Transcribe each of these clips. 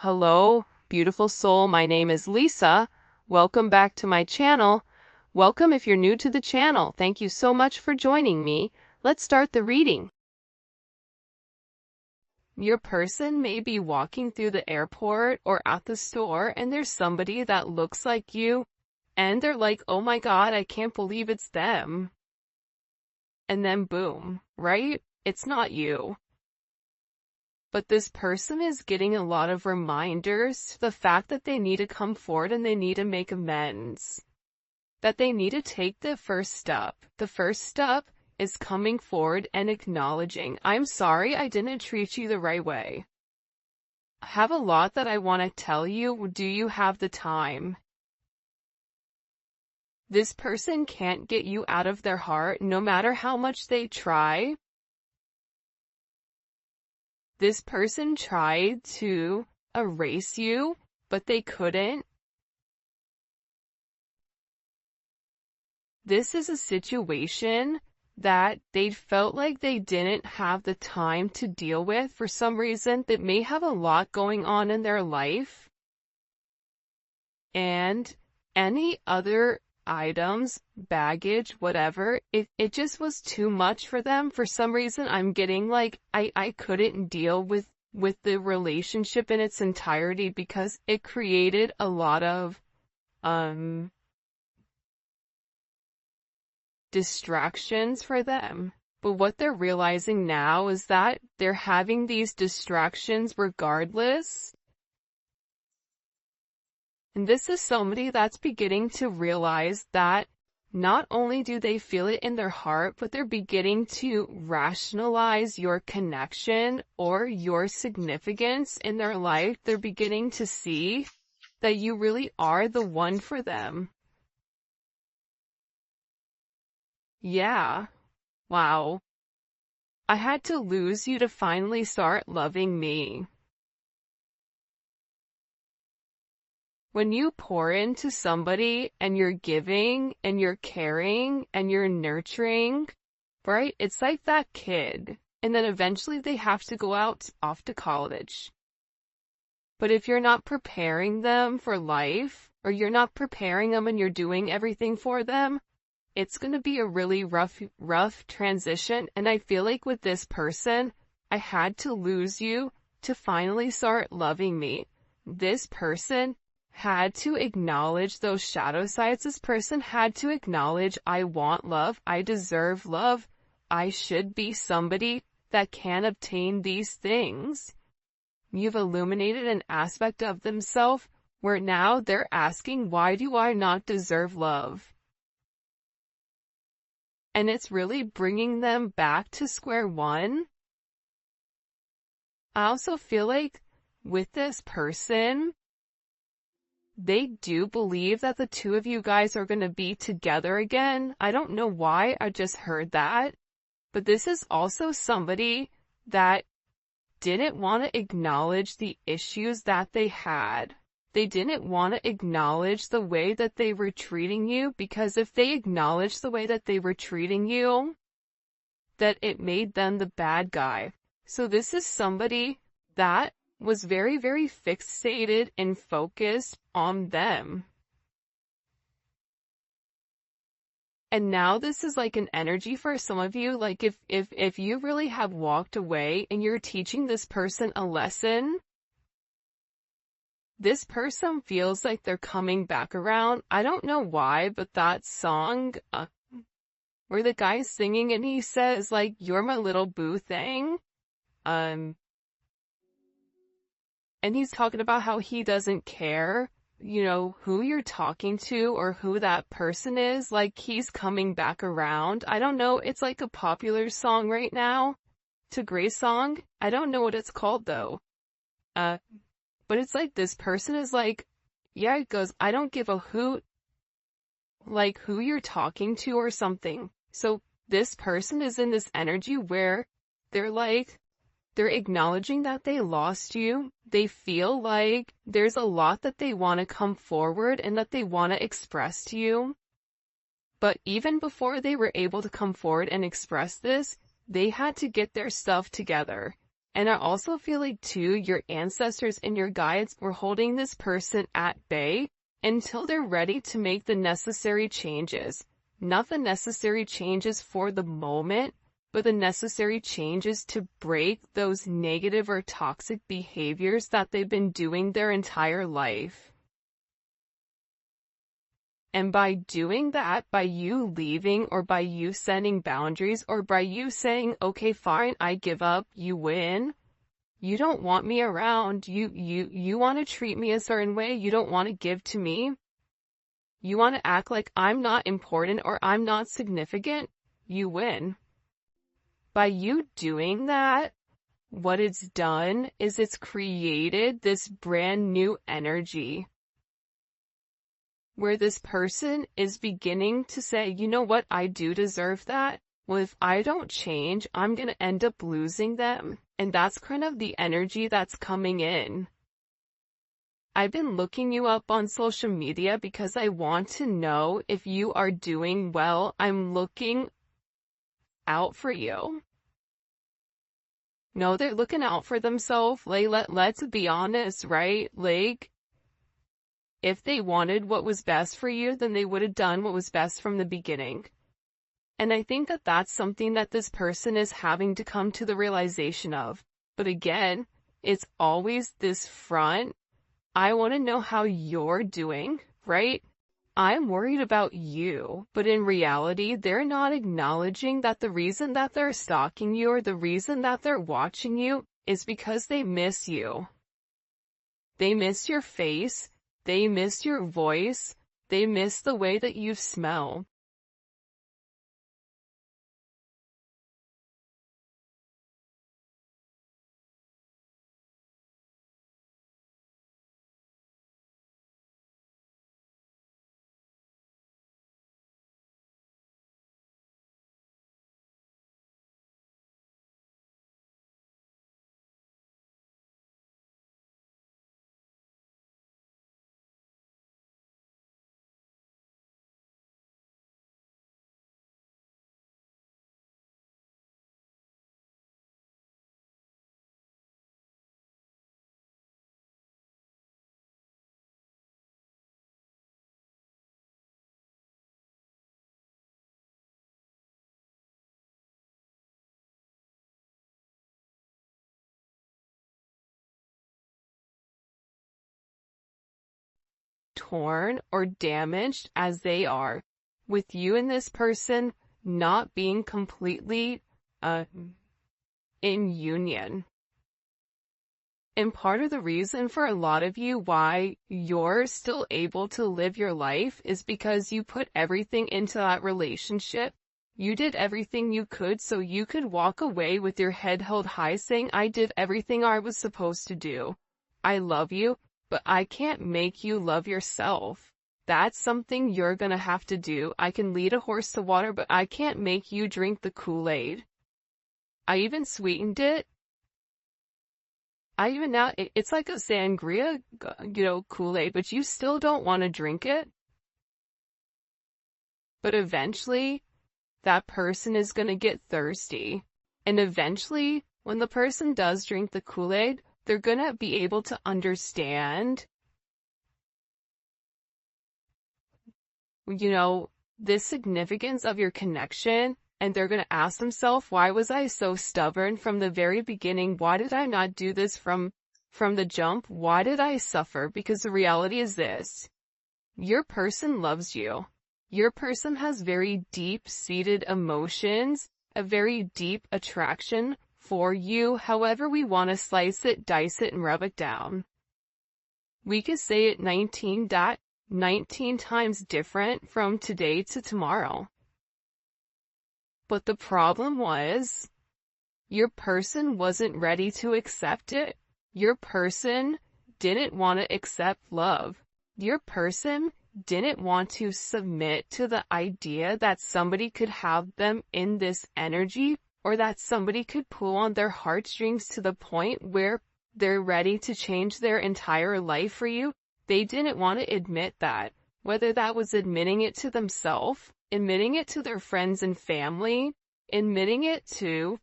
Hello, beautiful soul. My name is Lisa. Welcome back to my channel. Welcome if you're new to the channel. Thank you so much for joining me. Let's start the reading. Your person may be walking through the airport or at the store and there's somebody that looks like you and they're like, oh my God, I can't believe it's them. And then boom, right? It's not you. But this person is getting a lot of reminders to the fact that they need to come forward and they need to make amends. That they need to take the first step. The first step is coming forward and acknowledging, I'm sorry I didn't treat you the right way. I have a lot that I want to tell you. Do you have the time? This person can't get you out of their heart no matter how much they try. This person tried to erase you, but they couldn't. This is a situation that they felt like they didn't have the time to deal with for some reason. That may have a lot going on in their life. And any other items, baggage, whatever, it just was too much for them. For some reason, I'm getting like, I couldn't deal with the relationship in its entirety because it created a lot of, distractions for them. But what they're realizing now is that they're having these distractions regardless. And this is somebody that's beginning to realize that not only do they feel it in their heart, but they're beginning to rationalize your connection or your significance in their life. They're beginning to see that you really are the one for them. Yeah. Wow. I had to lose you to finally start loving me. When you pour into somebody and you're giving and you're caring and you're nurturing, right? It's like that kid. And then eventually they have to go out off to college. But if you're not preparing them for life, or you're not preparing them and you're doing everything for them, it's going to be a really rough transition. And I feel like with this person, I had to lose you to finally start loving me. This person had to acknowledge those shadow sides. This person had to acknowledge, I want love, I deserve love, I should be somebody that can obtain these things. You've illuminated an aspect of themselves where now they're asking, why do I not deserve love? And it's really bringing them back to square one. I also feel like with this person, they do believe that the two of you guys are going to be together again. I don't know why, I just heard that. But this is also somebody that didn't want to acknowledge the issues that they had. They didn't want to acknowledge the way that they were treating you, because if they acknowledged the way that they were treating you, that it made them the bad guy. So this is somebody that was very, very fixated and focused on them. And now this is like an energy for some of you, like if you really have walked away and you're teaching this person a lesson, this person feels like they're coming back around. I don't know why, but that song, where the guy's singing and he says like, you're my little boo thing, and he's talking about how he doesn't care, you know, who you're talking to or who that person is. Like, he's coming back around. I don't know. It's like a popular song right now. It's a great song. I don't know what it's called though. But it's like this person is like, yeah, it goes, I don't give a hoot, like who you're talking to or something. So this person is in this energy where they're like, they're acknowledging that they lost you. They feel like there's a lot that they want to come forward and that they want to express to you. But even before they were able to come forward and express this, they had to get their stuff together. And I also feel like too, your ancestors and your guides were holding this person at bay until they're ready to make the necessary changes. Not the necessary changes for the moment, but the necessary changes to break those negative or toxic behaviors that they've been doing their entire life. And by doing that, by you leaving, or by you setting boundaries, or by you saying, okay, fine, I give up, you win. You don't want me around. You want to treat me a certain way. You don't want to give to me. You want to act like I'm not important or I'm not significant. You win. By you doing that, what it's done is it's created this brand new energy where this person is beginning to say, you know what, I do deserve that. Well, if I don't change, I'm going to end up losing them. And that's kind of the energy that's coming in. I've been looking you up on social media because I want to know if you are doing well. I'm looking out for you. No, they're looking out for themselves. Like, let's be honest, right? Like, if they wanted what was best for you, then they would have done what was best from the beginning. And I think that that's something that this person is having to come to the realization of. But again, it's always this front. I want to know how you're doing, right? I'm worried about you, but in reality, they're not acknowledging that the reason that they're stalking you or the reason that they're watching you is because they miss you. They miss your face. They miss your voice. They miss the way that you smell. Torn or damaged as they are, with you and this person not being completely in union. And part of the reason for a lot of you why you're still able to live your life is because you put everything into that relationship. You did everything you could so you could walk away with your head held high saying, I did everything I was supposed to do. I love you, but I can't make you love yourself. That's something you're gonna have to do. I can lead a horse to water, but I can't make you drink the Kool-Aid. I even sweetened it. It's like a sangria, Kool-Aid, but you still don't want to drink it. But eventually, that person is going to get thirsty. And eventually, when the person does drink the Kool-Aid, they're going to be able to understand, the significance of your connection. And they're going to ask themselves, why was I so stubborn from the very beginning? Why did I not do this from the jump? Why did I suffer? Because the reality is this. Your person loves you. Your person has very deep-seated emotions, a very deep attraction for you, however we want to slice it, dice it, and rub it down. We could say it 19 times different from today to tomorrow. But the problem was, your person wasn't ready to accept it. Your person didn't want to accept love. Your person didn't want to submit to the idea that somebody could have them in this energy, or that somebody could pull on their heartstrings to the point where they're ready to change their entire life for you. They didn't want to admit that, whether that was admitting it to themselves, admitting it to their friends and family, admitting it to,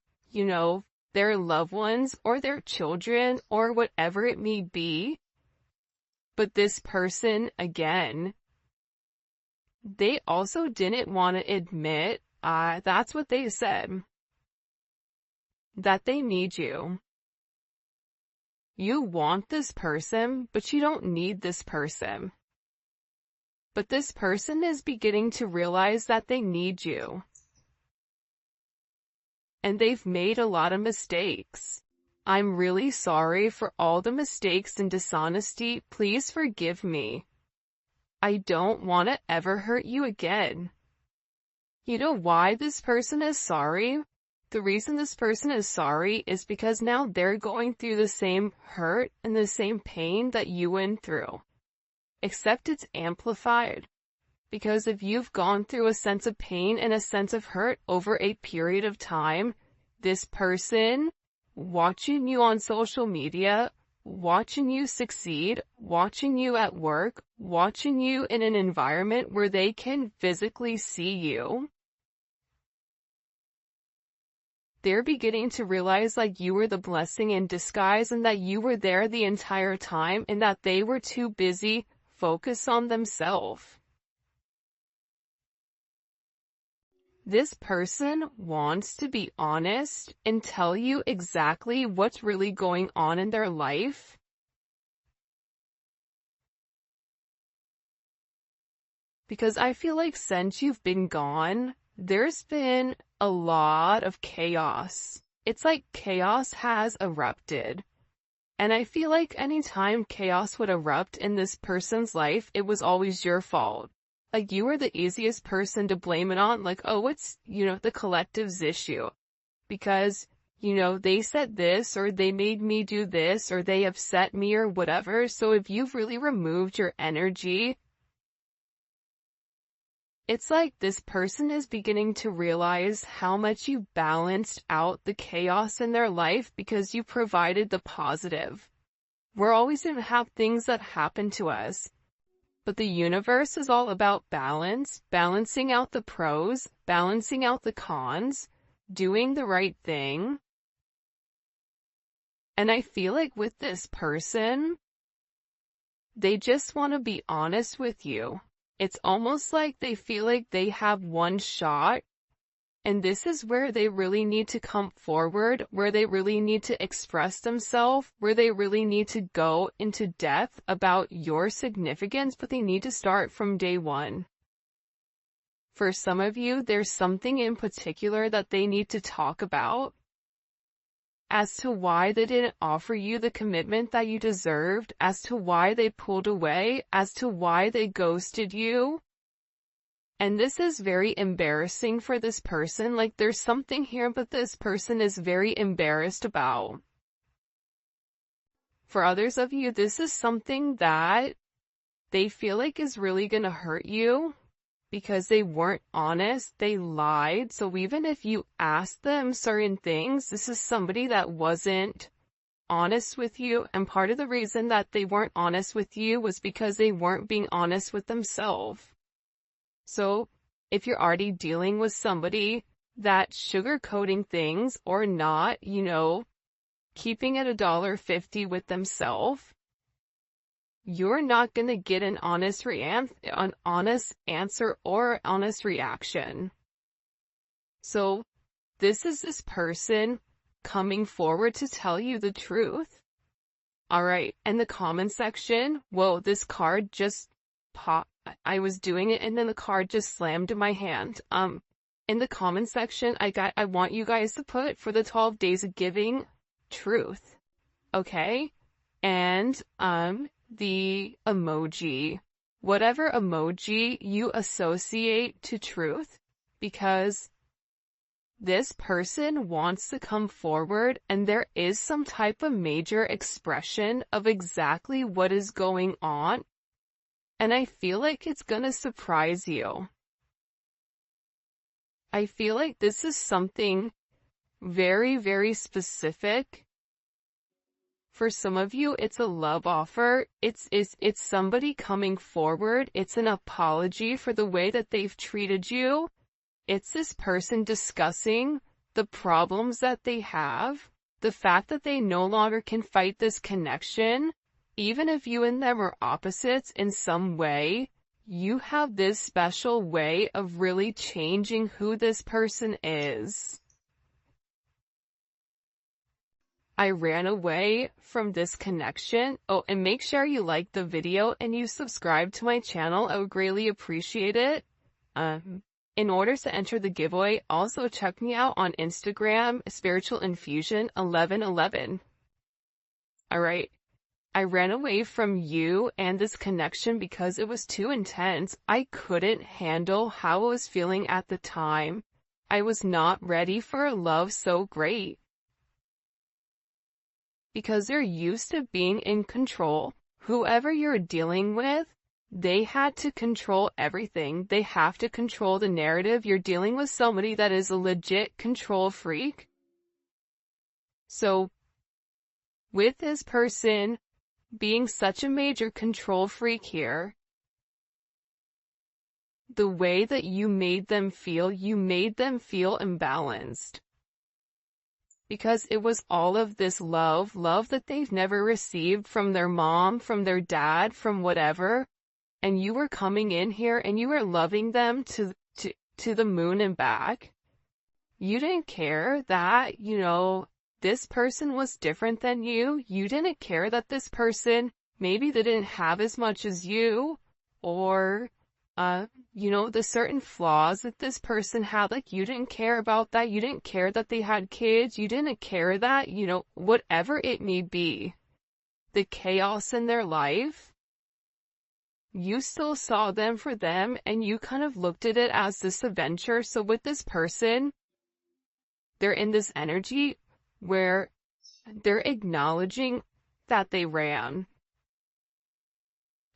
their loved ones or their children or whatever it may be. But this person, again, they also didn't want to admit, that's what they said, that they need you. You want this person, but you don't need this person. But this person is beginning to realize that they need you. And they've made a lot of mistakes. I'm really sorry for all the mistakes and dishonesty. Please forgive me. I don't want to ever hurt you again. You know why this person is sorry? The reason this person is sorry is because now they're going through the same hurt and the same pain that you went through. Except it's amplified. Because if you've gone through a sense of pain and a sense of hurt over a period of time, this person, watching you on social media, watching you succeed, watching you at work, watching you in an environment where they can physically see you, they're beginning to realize like you were the blessing in disguise and that you were there the entire time and that they were too busy focused on themselves. This person wants to be honest and tell you exactly what's really going on in their life. Because I feel like since you've been gone, there's been a lot of chaos. It's like chaos has erupted. And I feel like anytime chaos would erupt in this person's life, it was always your fault. Like you were the easiest person to blame it on, like, oh, it's, the collective's issue. Because, they said this, or they made me do this, or they upset me, or whatever. So if you've really removed your energy, it's like this person is beginning to realize how much you balanced out the chaos in their life because you provided the positive. We're always going to have things that happen to us. But the universe is all about balance, balancing out the pros, balancing out the cons, doing the right thing. And I feel like with this person, they just want to be honest with you. It's almost like they feel like they have one shot, and this is where they really need to come forward, where they really need to express themselves, where they really need to go into depth about your significance, but they need to start from day one. For some of you, there's something in particular that they need to talk about as to why they didn't offer you the commitment that you deserved, as to why they pulled away, as to why they ghosted you. And this is very embarrassing for this person. Like there's something here, but this person is very embarrassed about. For others of you, this is something that they feel like is really gonna hurt you because they weren't honest, they lied. So even if you asked them certain things, this is somebody that wasn't honest with you. And part of the reason that they weren't honest with you was because they weren't being honest with themselves. So, if you're already dealing with somebody that's sugarcoating things or not, keeping it $1.50 with themselves, you're not going to get an honest answer or honest reaction. So, this is this person coming forward to tell you the truth. Alright, in the comment section, whoa, this card just popped. I was doing it and then the card just slammed in my hand. In the comment section, I want you guys to put for the 12 days of giving truth. Okay? And, the emoji. Whatever emoji you associate to truth, because this person wants to come forward and there is some type of major expression of exactly what is going on. And I feel like it's gonna surprise you. I feel like this is something very, very specific. For some of you, it's a love offer. It's somebody coming forward. It's an apology for the way that they've treated you. It's this person discussing the problems that they have. the fact that they no longer can fight this connection, even if you and them are opposites in some way, you have this special way of really changing who this person is. I ran away from this connection. Oh, and make sure you like the video and you subscribe to my channel. I would greatly appreciate it. In order to enter the giveaway, also check me out on Instagram, Spiritual Infusion 1111. Alright. I ran away from you and this connection because it was too intense. I couldn't handle how I was feeling at the time. I was not ready for a love so great. Because they're used to being in control. Whoever you're dealing with, they had to control everything. They have to control the narrative. You're dealing with somebody that is a legit control freak. So, with this person being such a major control freak here, the way that you made them feel imbalanced. Because it was all of this love that they've never received from their mom, from their dad, from whatever. And you were coming in here and you were loving them to the moon and back. You didn't care that, this person was different than you. You didn't care that this person, maybe they didn't have as much as you, or, the certain flaws that this person had, like, you didn't care about that. You didn't care that they had kids. You didn't care that, whatever it may be, the chaos in their life, you still saw them for them, and you kind of looked at it as this adventure. So with this person, they're in this energy where they're acknowledging that they ran.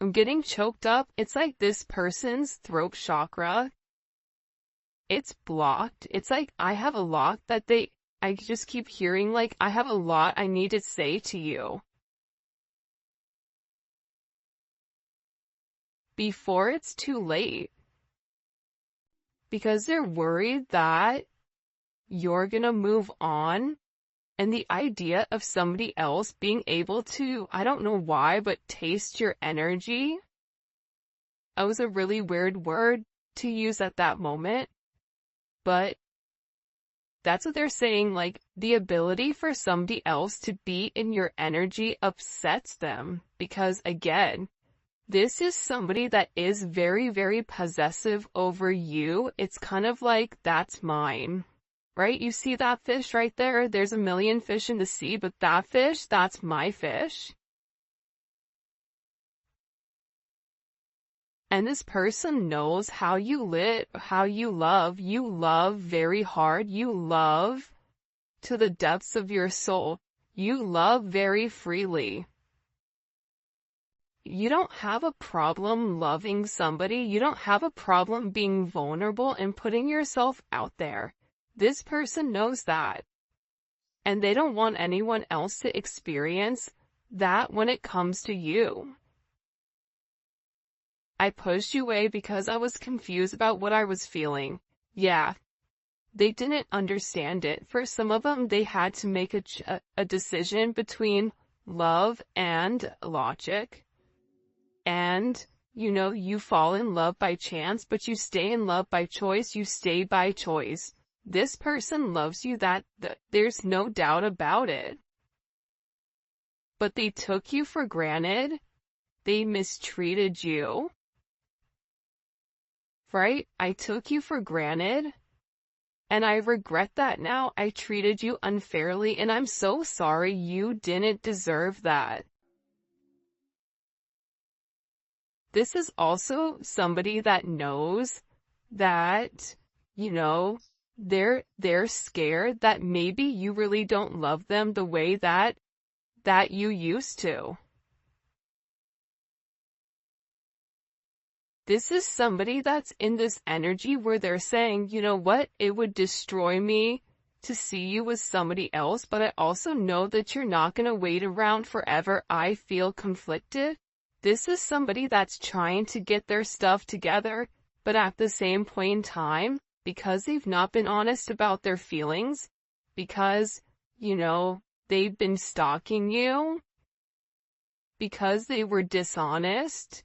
I'm getting choked up. It's like this person's throat chakra, it's blocked. It's like I have a lot that I just keep hearing, like, I have a lot I need to say to you before it's too late. Because they're worried that you're gonna move on. And the idea of somebody else being able to, I don't know why, but taste your energy. That was a really weird word to use at that moment. But that's what they're saying, like, the ability for somebody else to be in your energy upsets them. Because again, this is somebody that is very, very possessive over you. It's kind of like, that's mine. Right? You see that fish right there? There's a million fish in the sea, but that fish, that's my fish. And this person knows how you how you love. You love very hard. You love to the depths of your soul. You love very freely. You don't have a problem loving somebody. You don't have a problem being vulnerable and putting yourself out there. This person knows that. And they don't want anyone else to experience that when it comes to you. I pushed you away because I was confused about what I was feeling. Yeah. They didn't understand it. For some of them, they had to make a decision between love and logic. And, you fall in love by chance, but you stay in love by choice. You stay by choice. This person loves you, there's no doubt about it. But they took you for granted. They mistreated you. Right? I took you for granted. And I regret that now. I treated you unfairly, and I'm so sorry. You didn't deserve that. This is also somebody that knows that, they're scared that maybe you really don't love them the way that you used to. This is somebody that's in this energy where they're saying, you know what, it would destroy me to see you with somebody else, but I also know that you're not going to wait around forever. I feel conflicted. This is somebody that's trying to get their stuff together, but at the same point in time, because they've not been honest about their feelings, because, they've been stalking you because they were dishonest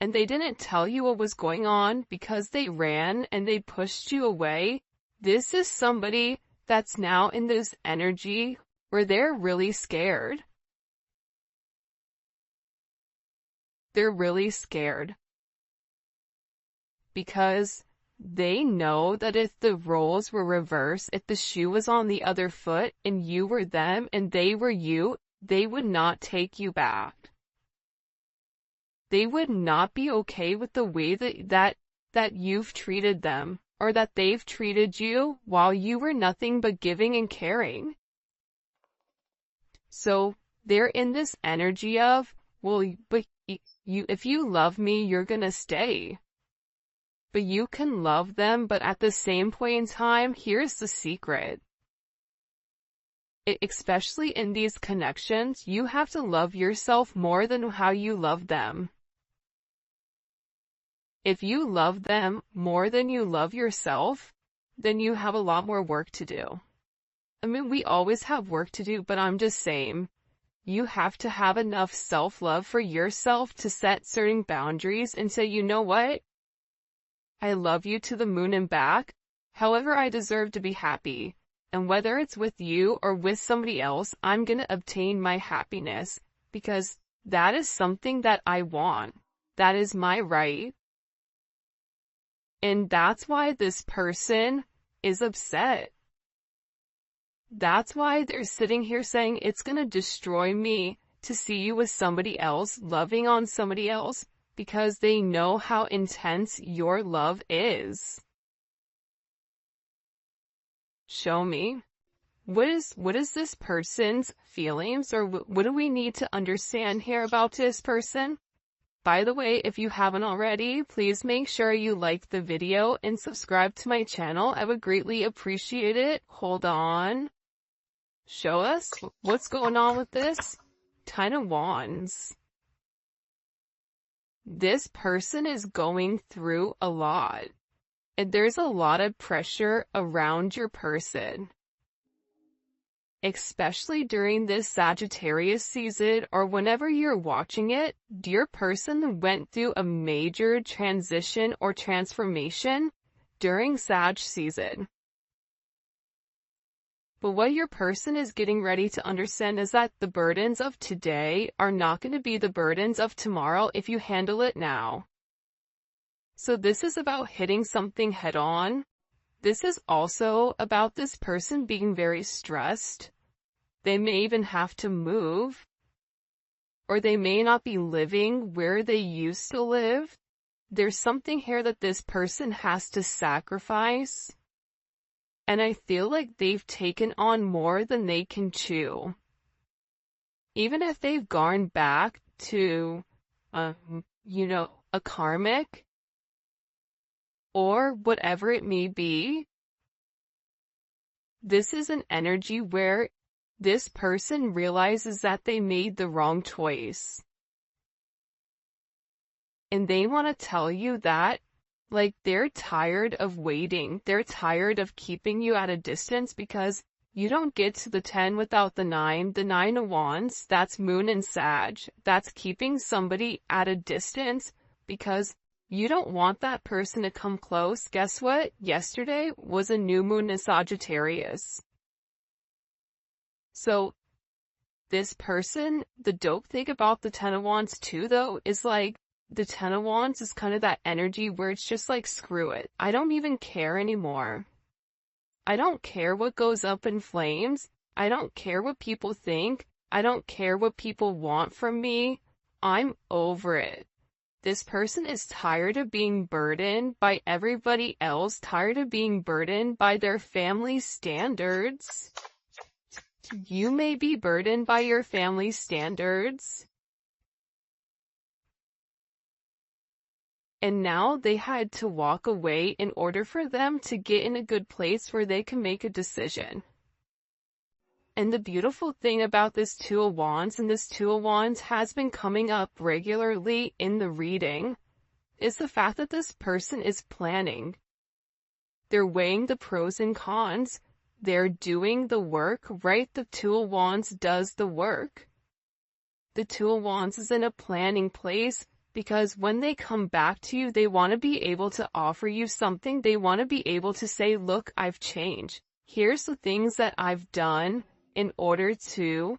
and they didn't tell you what was going on because they ran and they pushed you away. This is somebody that's now in this energy where they're really scared. They're really scared because they know that if the roles were reversed, if the shoe was on the other foot and you were them and they were you, they would not take you back. They would not be okay with the way that you've treated them or that they've treated you while you were nothing but giving and caring. So they're in this energy of, well, but if you love me, you're gonna stay. But you can love them, but at the same point in time, here's the secret. Especially in these connections, you have to love yourself more than how you love them. If you love them more than you love yourself, then you have a lot more work to do. I mean, we always have work to do, but I'm just saying, you have to have enough self-love for yourself to set certain boundaries and say, you know what? I love you to the moon and back. However, I deserve to be happy. And whether it's with you or with somebody else, I'm going to obtain my happiness because that is something that I want. That is my right. And that's why this person is upset. That's why they're sitting here saying it's going to destroy me to see you with somebody else, loving on somebody else, because they know how intense your love is. Show me. What is this person's feelings, or what do we need to understand here about this person? By the way, if you haven't already, please make sure you like the video and subscribe to my channel. I would greatly appreciate it. Hold on. Show us what's going on with this. 10 of Wands. This person is going through a lot. And there's a lot of pressure around your person. Especially during this Sagittarius season or whenever you're watching it, your person went through a major transition or transformation during Sag season. But what your person is getting ready to understand is that the burdens of today are not going to be the burdens of tomorrow if you handle it now. So this is about hitting something head on. This is also about this person being very stressed. They may even have to move, or they may not be living where they used to live. There's something here that this person has to sacrifice. And I feel like they've taken on more than they can chew. Even if they've gone back to, a karmic, or whatever it may be, this is an energy where this person realizes that they made the wrong choice. And they want to tell you that, like, they're tired of waiting. They're tired of keeping you at a distance because you don't get to the 10 without the 9. The 9 of Wands, that's Moon and Sag. That's keeping somebody at a distance because you don't want that person to come close. Guess what? Yesterday was a new moon in Sagittarius. So this person, the dope thing about the 10 of Wands too, though, is like, the 10 of Wands is kind of that energy where it's just like, screw it. I don't even care anymore. I don't care what goes up in flames. I don't care what people think. I don't care what people want from me. I'm over it. This person is tired of being burdened by everybody else, tired of being burdened by their family standards. You may be burdened by your family standards. And now they had to walk away in order for them to get in a good place where they can make a decision. And the beautiful thing about this 2 of Wands, and this 2 of Wands has been coming up regularly in the reading, is the fact that this person is planning. They're weighing the pros and cons. they're doing the work, right? The Two of Wands does the work. The Two of Wands is in a planning place because when they come back to you, they want to be able to offer you something. They want to be able to say, look, I've changed. Here's the things that I've done in order to,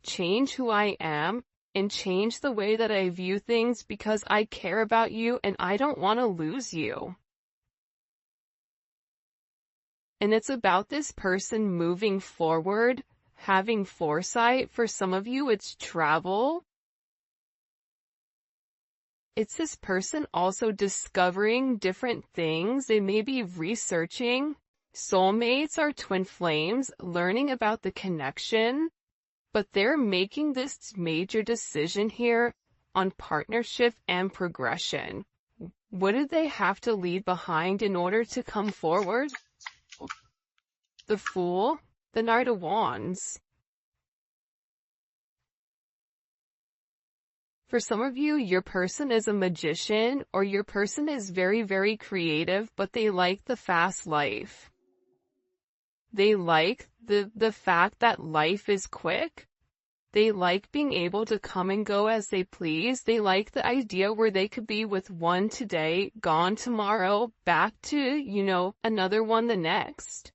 change who I am and change the way that I view things because I care about you and I don't want to lose you. And it's about this person moving forward, having foresight. For some of you, it's travel. It's this person also discovering different things. They may be researching. Soulmates are twin flames, learning about the connection. But they're making this major decision here on partnership and progression. What do they have to leave behind in order to come forward? The Fool, the Knight of Wands. For some of you, your person is a magician, or your person is very, very creative, but they like the fast life. They like the fact that life is quick. They like being able to come and go as they please. They like the idea where they could be with one today, gone tomorrow, back to, another one the next.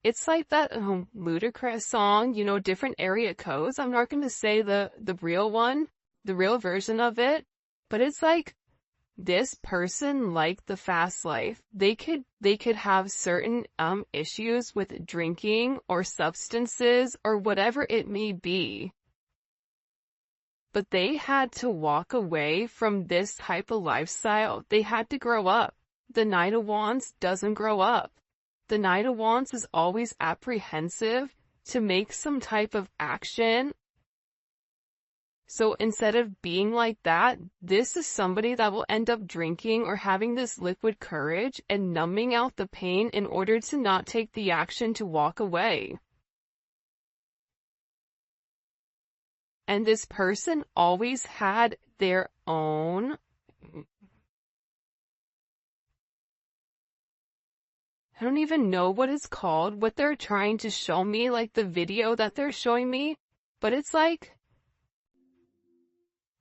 It's like that ludicrous song, different area codes. I'm not going to say the real one, the real version of it, but it's like this person liked the fast life. They could have certain issues with drinking or substances or whatever it may be. But they had to walk away from this type of lifestyle. They had to grow up. The Knight of Wands doesn't grow up. The Knight of Wands is always apprehensive to make some type of action. So instead of being like that, this is somebody that will end up drinking or having this liquid courage and numbing out the pain in order to not take the action to walk away. And this person always had their own I don't even know what it's called, what they're trying to show me, like the video that they're showing me, but it's like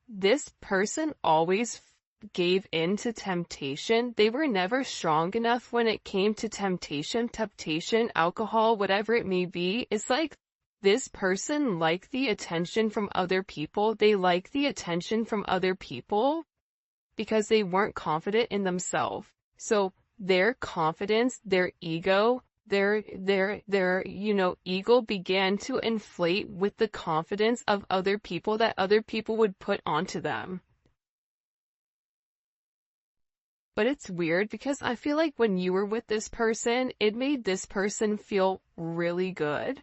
this person always gave in to temptation. They were never strong enough when it came to temptation, alcohol, whatever it may be. It's like this person liked the attention from other people. They like the attention from other people because they weren't confident in themselves. So their confidence, their ego, their ego began to inflate with the confidence of other people that other people would put onto them. But it's weird because I feel like when you were with this person, it made this person feel really good.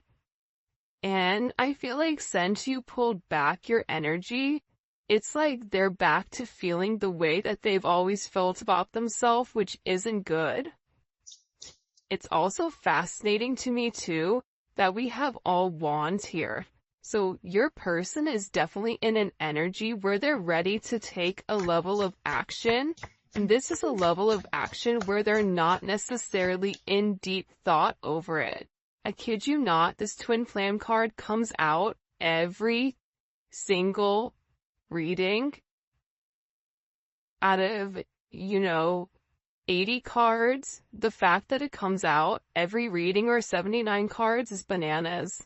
And I feel like since you pulled back your energy, it's like they're back to feeling the way that they've always felt about themselves, which isn't good. It's also fascinating to me too that we have all wands here. So your person is definitely in an energy where they're ready to take a level of action. And this is a level of action where they're not necessarily in deep thought over it. I kid you not, this twin flame card comes out every single reading out of, 80 cards. The fact that it comes out every reading or 79 cards is bananas.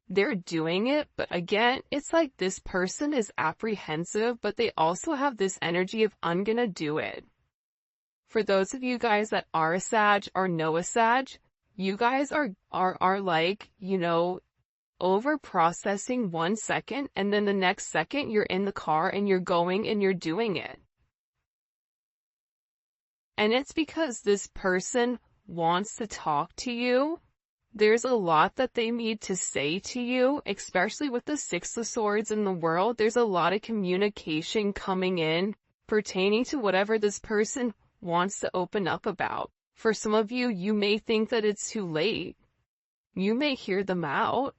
They're doing it, but again, it's like this person is apprehensive, but they also have this energy of, I'm gonna do it. For those of you guys that are a Sag or know a Sag, you guys are like, over processing 1 second, and then the next second you're in the car and you're going and you're doing it. And it's because this person wants to talk to you. There's a lot that they need to say to you, especially with the Six of Swords in the world. There's a lot of communication coming in pertaining to whatever this person wants to open up about. For some of you, you may think that it's too late. You may hear them out.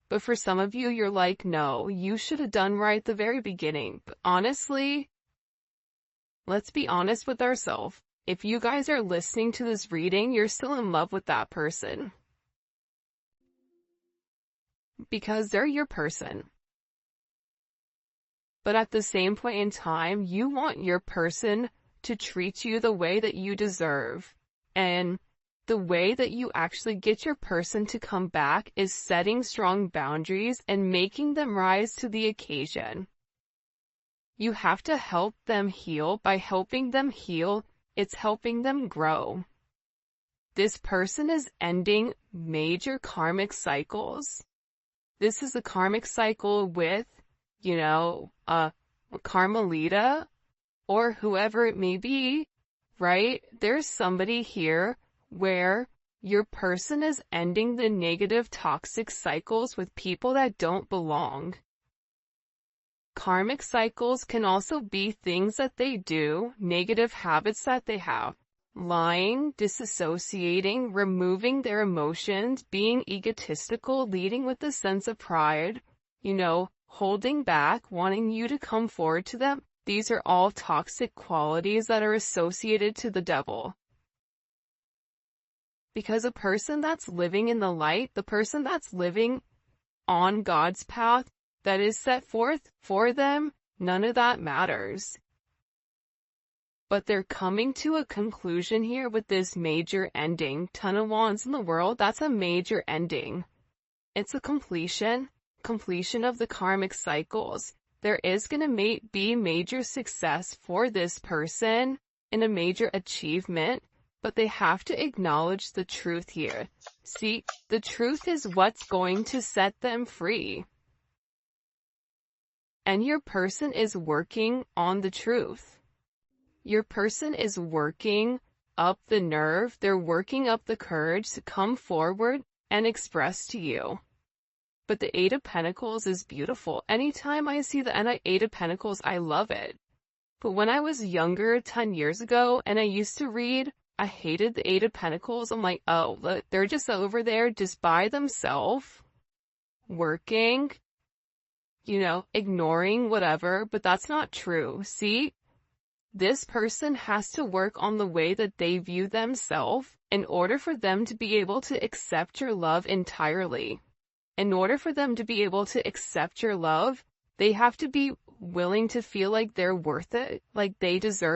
But for some of you, you're like, no, you should have done right at the very beginning. But honestly, let's be honest with ourselves. If you guys are listening to this reading, you're still in love with that person. Because they're your person. But at the same point in time, you want your person to treat you the way that you deserve. And the way that you actually get your person to come back is setting strong boundaries and making them rise to the occasion. You have to help them heal. By helping them heal, it's helping them grow. This person is ending major karmic cycles. This is a karmic cycle with, Carmelita or whoever it may be, right? There's somebody here where your person is ending the negative toxic cycles with people that don't belong. Karmic cycles can also be things that they do, negative habits that they have. Lying, disassociating, removing their emotions, being egotistical, leading with a sense of pride, holding back, wanting you to come forward to them. These are all toxic qualities that are associated to the devil. Because a person that's living in the light, the person that's living on God's path that is set forth for them, none of that matters. But they're coming to a conclusion here with this major ending. Ton of Wands in the world, that's a major ending. It's a completion of the karmic cycles. There is going to be major success for this person and a major achievement, but they have to acknowledge the truth here. See, the truth is what's going to set them free. And your person is working on the truth. Your person is working up the nerve. They're working up the courage to come forward and express to you. But the Eight of Pentacles is beautiful. Anytime I see the Eight of Pentacles, I love it. But when I was younger, 10 years ago, and I used to read, I hated the Eight of Pentacles. I'm like, oh, look, they're just over there just by themselves, working, ignoring whatever. But that's not true. See, this person has to work on the way that they view themselves in order for them to be able to accept your love entirely. In order for them to be able to accept your love, they have to be willing to feel like they're worth it, like they deserve